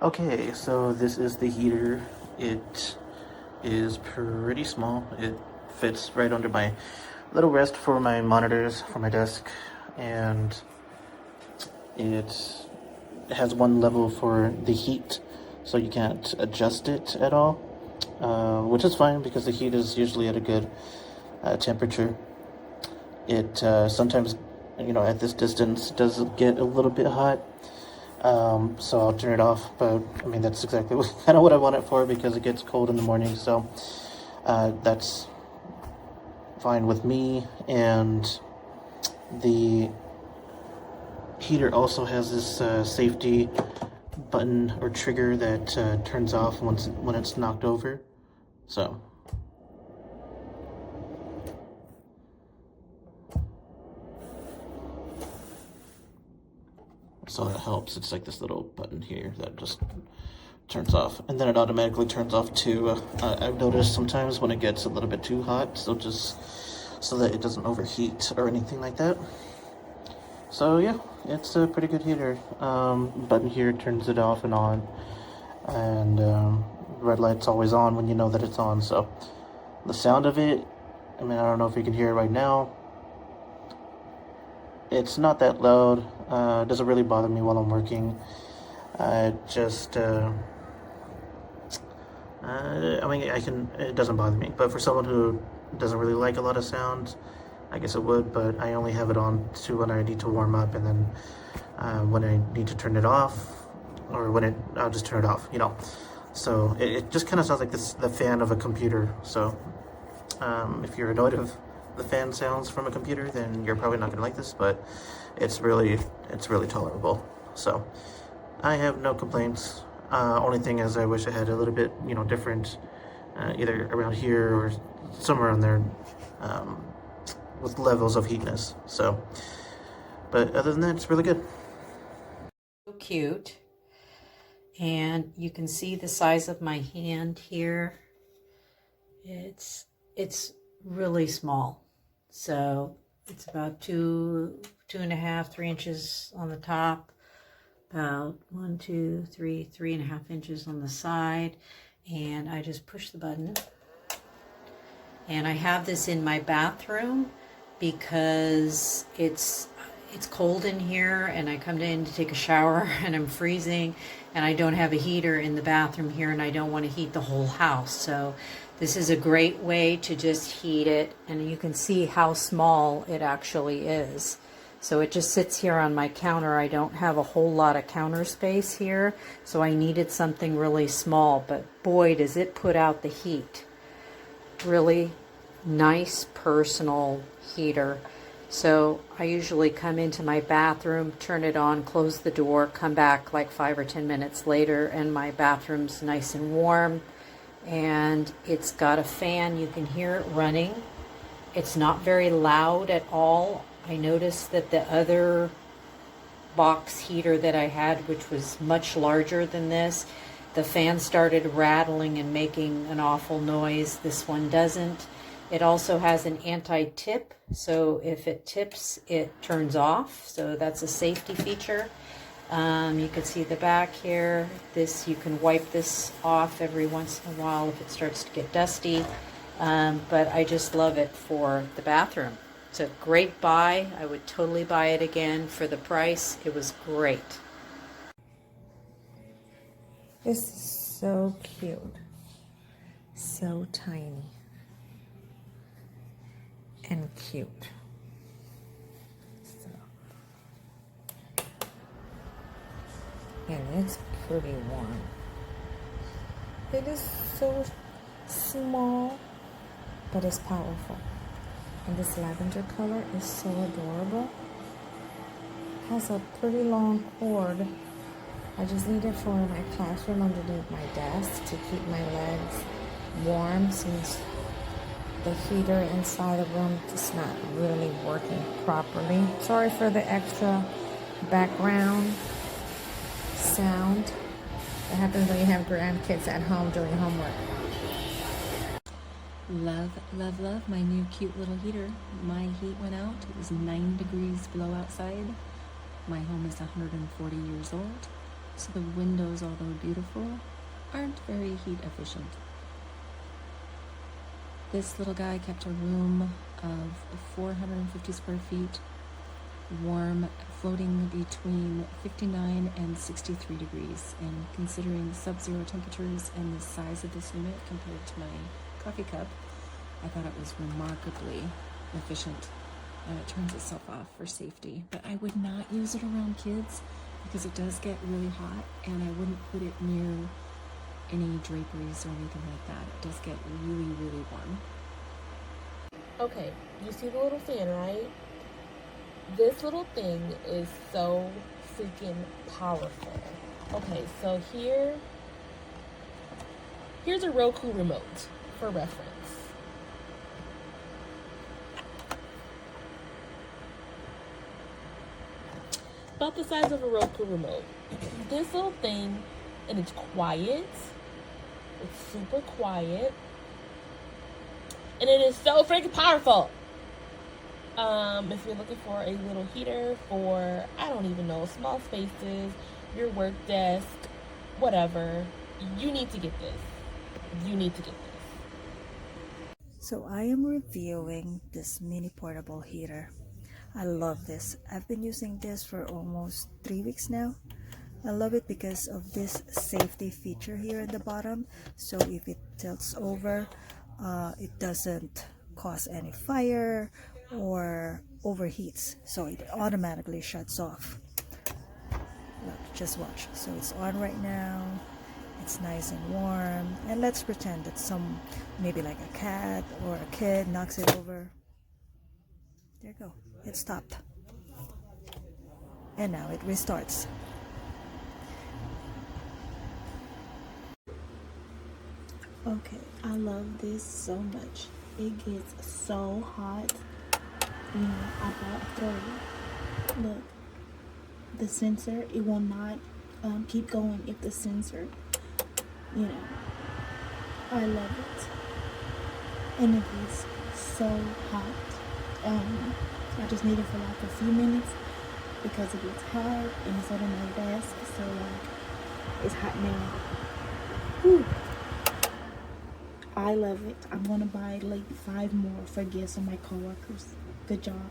Okay, so this is the heater. It is pretty small. It fits right under my little rest for my monitors for my desk, and it has one level for the heat, so you can't adjust it at all, which is fine because the heat is usually at a good temperature. It sometimes, at this distance does get a little bit hot. So I'll turn it off, but I mean, that's exactly kind of what I want it for because it gets cold in the morning, so that's fine with me. And the heater also has this safety button or trigger that turns off when it's knocked over, so. So that helps. It's like this little button here that just turns off, and then it automatically turns off too. I've noticed sometimes when it gets a little bit too hot, so just so that it doesn't overheat or anything like that. So yeah, it's a pretty good heater. Button here turns it off and on, and red light's always on when you know that it's on. So the sound of it, I mean, I don't know if you can hear it right now. It's not that loud. It doesn't really bother me while I'm working. I mean, it doesn't bother me. But for someone who doesn't really like a lot of sound, I guess it would, but I only have it on to when I need to warm up, and then when I need to turn it off, or I'll just turn it off, So it just kind of sounds like the fan of a computer. So if you're annoyed of the fan sounds from a computer, then you're probably not gonna like this, but it's really tolerable. So I have no complaints. Only thing is I wish I had a little bit, different, either around here or somewhere on there, with levels of heatness. So, but other than that, it's really good. So cute. And you can see the size of my hand here. It's really small. So it's about 2.5, 3 inches on the top, about 1, 2, 3, 3.5 inches on the side. And I just push the button. And I have this in my bathroom because it's cold in here, and I come in to take a shower and I'm freezing, and I don't have a heater in the bathroom here, and I don't want to heat the whole house. So this is a great way to just heat it, and you can see how small it actually is. So it just sits here on my counter. I don't have a whole lot of counter space here, so I needed something really small, but boy, does it put out the heat. Really nice personal heater. So I usually come into my bathroom, turn it on, close the door, come back like 5 or 10 minutes later, and my bathroom's nice and warm. And it's got a fan. You can hear it running. It's not very loud at all. I noticed that the other box heater that I had, which was much larger than this, the fan started rattling and making an awful noise. This one doesn't. It also has an anti-tip, so if it tips, it turns off. So that's a safety feature. You can see the back here. You can wipe this off every once in a while if it starts to get dusty. But I just love it for the bathroom. It's a great buy. I would totally buy it again for the price. It was great. This is so cute. So tiny. And cute. And it's pretty warm. It is so small, but it's powerful. And this lavender color is so adorable. It has a pretty long cord. I just need it for my classroom underneath my desk to keep my legs warm, since the heater inside the room is not really working properly. Sorry for the extra background sound that happens when you have grandkids at home doing homework. Love, love, love my new cute little heater. My heat went out. It was 9 degrees below outside. My home is 140 years old. so the windows, although beautiful, aren't very heat efficient. This little guy kept a room of 450 square feet, warm, floating between 59 and 63 degrees. And considering sub-zero temperatures and the size of this unit compared to my coffee cup, I thought it was remarkably efficient. It turns itself off for safety, but I would not use it around kids because it does get really hot, and I wouldn't put it near any draperies or anything like that. It does get really, really warm. Okay, you see the little fan, right? This little thing is so freaking powerful. Okay, so here's a Roku remote for reference. About the size of a Roku remote. This little thing, and it's quiet. It's super quiet. And it is so freaking powerful. If you're looking for a little heater for, I don't even know, small spaces, your work desk, whatever, you need to get this. You need to get this. So I am reviewing this mini portable heater. I love this. I've been using this for almost 3 weeks now. I love it because of this safety feature here at the bottom. So if it tilts over, it doesn't cause any fire or overheats. So it automatically shuts off. Look, just watch. So it's on right now. It's nice and warm. And let's pretend that maybe like a cat or a kid knocks it over. There you go. It stopped. And now it restarts. Okay, I love this so much. It gets so hot. You know, I bought 3. Look, the sensor, it will not keep going if the sensor, you know, I love it. And it gets so hot. I just need it for like a few minutes because it gets hot and it's under my desk, so like it's hot now. Whew. I love it. I'm gonna buy like 5 more for gifts on my coworkers. Good job.